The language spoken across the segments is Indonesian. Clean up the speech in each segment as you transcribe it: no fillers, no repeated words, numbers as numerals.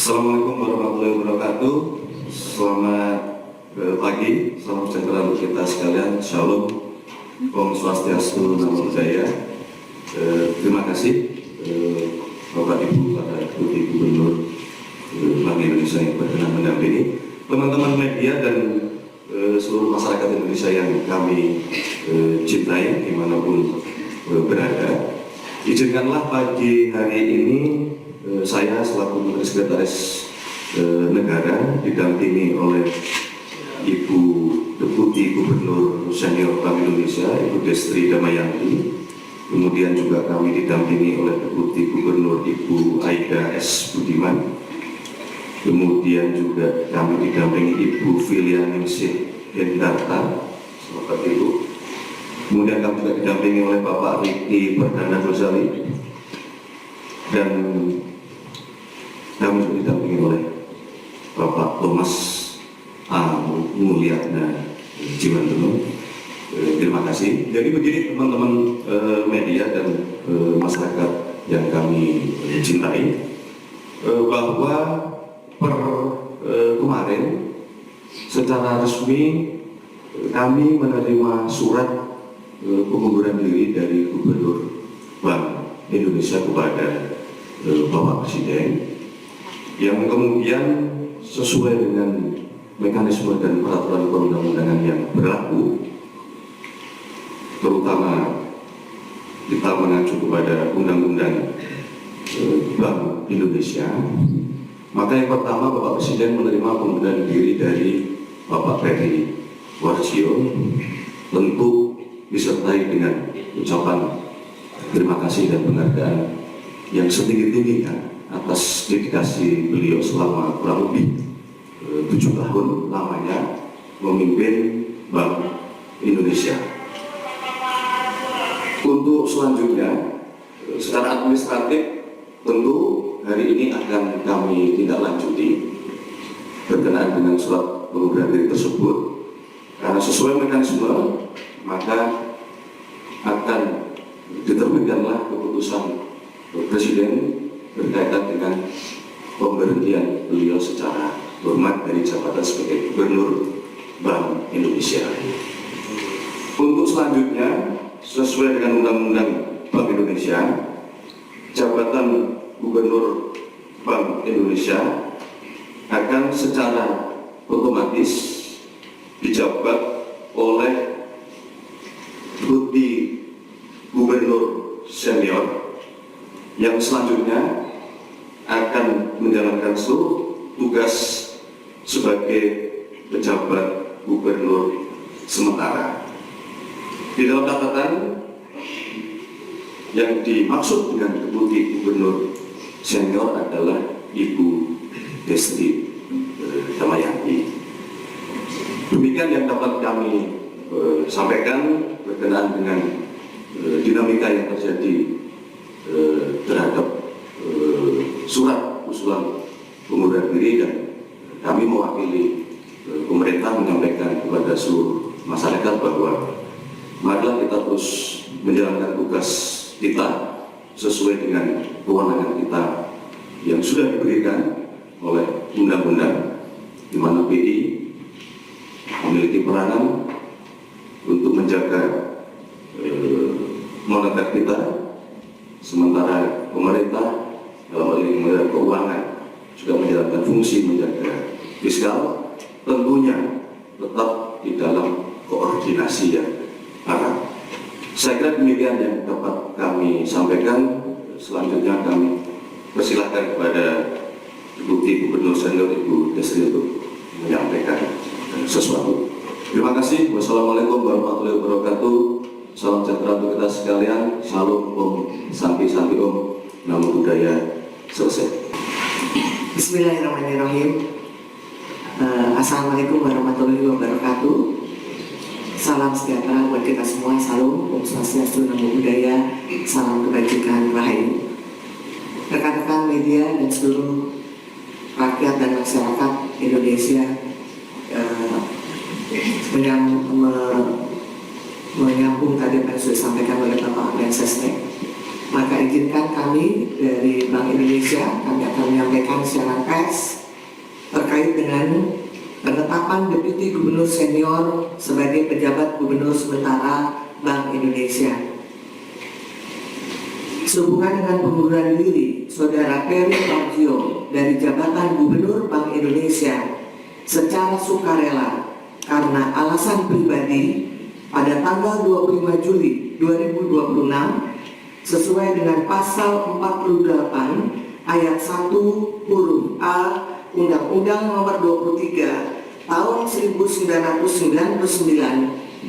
Assalamualaikum warahmatullahi wabarakatuh. Selamat pagi, salam sejahtera untuk kita sekalian. Shalom, Om Swastiastu, Namo Buddhaya. Terima kasih Bapak Ibu, para Deputi Gubernur Bank Indonesia yang berkenan mendampingi, teman-teman media dan seluruh masyarakat Indonesia yang kami cintai dimanapun berada. Izinkanlah pagi hari ini saya selaku Menteri Sekretaris Negara didampingi oleh Ibu Deputi Gubernur Senior Bank Indonesia, Ibu Destri Damayanti. Kemudian juga kami didampingi oleh Deputi Gubernur Ibu Aida S. Budiman. Kemudian juga kami didampingi Ibu Filianingsih Hendarta, Selamat Ibu. Kemudian kami juga didampingi oleh Bapak Riki Perdana Gozali. Dan kami juga didampingi oleh Bapak Thomas A. Mulyana Jiwandono. Terima kasih. Jadi begini teman-teman media dan masyarakat yang kami cintai, bahwa per kemarin secara resmi kami menerima surat pengunduran diri dari Gubernur Bank Indonesia kepada Bapak Presiden, yang kemudian sesuai dengan mekanisme dan peraturan perundang-undangan yang berlaku, terutama kita mengacu kepada Undang-Undang Bank Indonesia. Maka yang pertama, Bapak Presiden menerima pengunduran diri dari Bapak Peri Warjio, tentu disertai dengan ucapan terima kasih dan penghargaan yang setinggi-tingginya atas dedikasi beliau selama kurang lebih 7 tahun lamanya memimpin Bank Indonesia. Untuk selanjutnya, secara administratif tentu hari ini akan kami tindak lanjuti berkenaan dengan surat pengunduran diri tersebut, karena sesuai mekanisme maka akan diterbitkanlah keputusan Presiden berkaitan dengan pemberhentian beliau secara hormat dari jabatan sebagai Gubernur Bank Indonesia. Untuk selanjutnya, sesuai dengan Undang-Undang Bank Indonesia, jabatan Gubernur Bank Indonesia akan secara otomatis dijabat oleh Deputi Gubernur Senior yang selanjutnya akan menjalankan seluruh tugas sebagai pejabat gubernur sementara. Di dalam catatan, yang dimaksud dengan Deputi Gubernur Senior adalah Ibu Destri Damayanti. Demikian yang dapat kami sampaikan berkenaan dengan dinamika yang terjadi terhadap surat usulan pengunduran diri, dan kami mewakili pemerintah menyampaikan kepada seluruh masyarakat bahwa marilah kita terus menjalankan tugas kita sesuai dengan kewenangan kita yang sudah diberikan oleh undang-undang, di mana BI memiliki peranan untuk menjaga moneter kita, sementara pemerintah dalam hal ini Kementerian Keuangan juga menjalankan fungsi menjaga fiskal, tentunya tetap di dalam koordinasi yang erat. Saya kira demikian yang dapat kami sampaikan. Selanjutnya kami persilahkan kepada Deputi Gubernur Senior Ibu Destri untuk menyampaikan sesuatu. Terima kasih. Wassalamualaikum warahmatullahi wabarakatuh. Salam sejahtera untuk kita sekalian. Salam Om, Santi Om, Namo Buddhaya. Selesai. Bismillahirrahmanirrahim. Assalamualaikum warahmatullahi wabarakatuh. Salam sejahtera buat kita semua. Salam Om Swastiastu, Namo Buddhaya. Salam kebajikan rahayu. Rekan-rekan media dan seluruh rakyat dan masyarakat Indonesia menyambung tadi apa yang sudah disampaikan oleh Bapak Mensesnek, maka izinkan kami dari Bank Indonesia, kami akan menyampaikan secara pers terkait dengan penetapan Deputi Gubernur Senior sebagai pejabat Gubernur sementara Bank Indonesia. Sehubungan dengan pengunduran diri Saudara Peri Warjio dari jabatan Gubernur Bank Indonesia secara sukarela karena alasan pribadi pada tanggal 25 Juli 2026 sesuai dengan pasal 48 ayat 1 huruf A Undang-Undang Nomor 23 Tahun 1999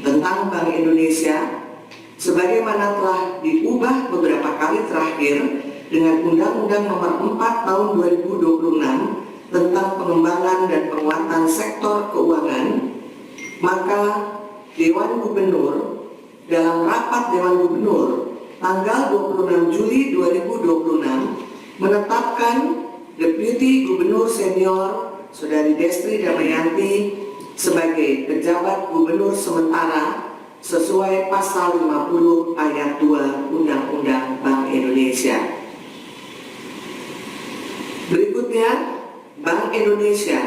tentang Bank Indonesia sebagaimana telah diubah beberapa kali terakhir dengan Undang-Undang Nomor 4 Tahun 2026 tentang pengembangan dan penguatan sektor keuangan, maka Dewan Gubernur dalam rapat Dewan Gubernur tanggal 26 Juli 2026 menetapkan Deputi Gubernur Senior Saudari Destri Damayanti sebagai pejabat Gubernur sementara sesuai pasal 50 ayat 2 Undang-Undang Bank Indonesia. Berikutnya, Bank Indonesia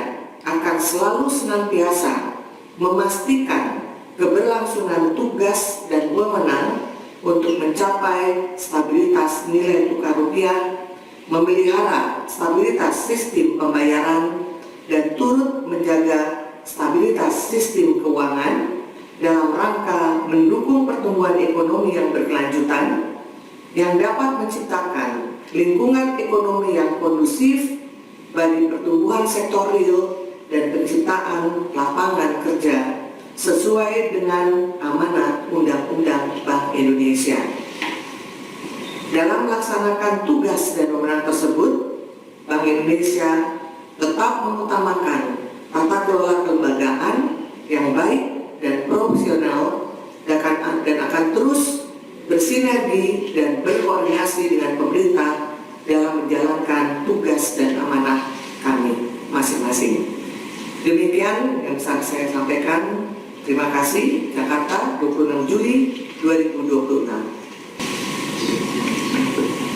akan selalu senantiasa memastikan keberlangsungan tugas dan wewenang untuk mencapai stabilitas nilai tukar rupiah, memelihara stabilitas sistem pembayaran, dan turut menjaga stabilitas sistem keuangan dalam rangka mendukung pertumbuhan ekonomi yang berkelanjutan yang dapat menciptakan lingkungan ekonomi yang kondusif bagi pertumbuhan sektor real dan penciptaan lapangan kerja sesuai dengan amanat Undang-Undang Bank Indonesia. Dalam melaksanakan tugas dan wewenang tersebut, Bank Indonesia tetap mengutamakan tata kelola kelembagaan yang baik dan profesional dan akan terus bersinergi dan berkoordinasi dengan pemerintah dalam menjalankan tugas dan amanah kami masing-masing. Demikian yang bisa saya sampaikan. Terima kasih. Jakarta, 26 Juli 2026.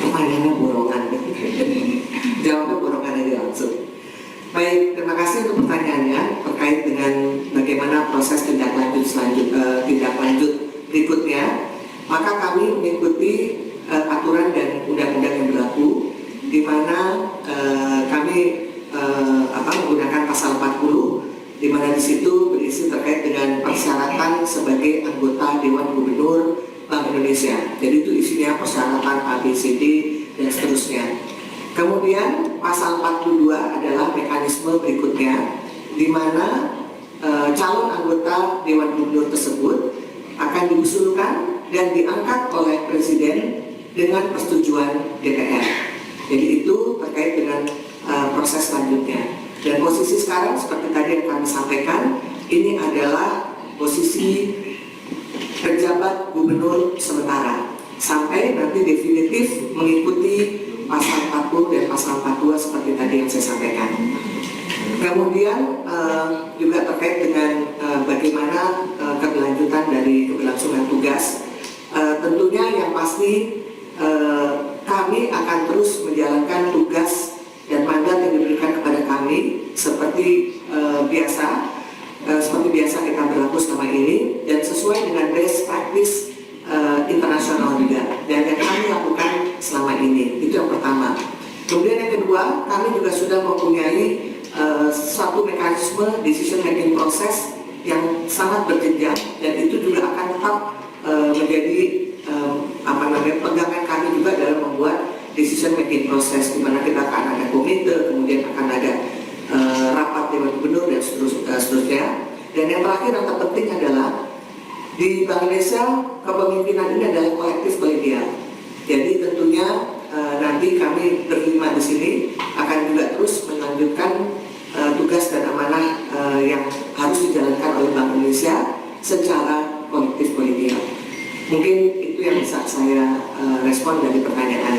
Pertanyaannya borongan. Jawabnya borongan aja langsung. Baik, terima kasih untuk pertanyaannya terkait dengan bagaimana proses tindak lanjut berikutnya. Maka kami mengikuti aturan dan undang-undang yang berlaku, di mana kami menggunakan pasal 40, di mana di situ berisi terkait dengan persyaratan sebagai anggota Dewan Gubernur Bank Indonesia. Jadi itu isinya persyaratan ABCD dan seterusnya. Kemudian pasal 42 adalah mekanisme berikutnya, di mana calon anggota Dewan Gubernur tersebut akan diusulkan dan diangkat oleh Presiden dengan persetujuan DPR. Jadi itu terkait dengan proses selanjutnya. Dan posisi sekarang seperti tadi yang kami sampaikan, ini adalah posisi pejabat gubernur sementara sampai nanti definitif mengikuti pasal 40 dan pasal 42 seperti tadi yang saya sampaikan. Kemudian juga terkait dengan bagaimana keberlanjutan dari keberlangsungan tugas. Tentunya yang pasti kami akan terus menjalankan tugas dan mandat yang diberikan kepada kami seperti biasa kita berlaku selama ini dan sesuai dengan best practice internasional juga dan yang kami lakukan selama ini. Itu yang pertama. Kemudian yang kedua, kami juga sudah mempunyai suatu mekanisme decision making process yang sangat berjenjang dan itu juga akan tetap menjadi pegangan kami juga dalam membuat decision making process, di mana kita akan ada komite, kemudian akan ada rapat Dewan Gubernur dan seterusnya. Dan yang terakhir yang terpenting adalah di Bank Indonesia kepemimpinan ini adalah kolektif kolegial. Jadi tentunya nanti kami berlima di sini akan juga terus melanjutkan tugas dan amanah yang harus dijalankan oleh Bank Indonesia secara kolektif kolegial. Mungkin itu yang bisa saya respon dari pertanyaan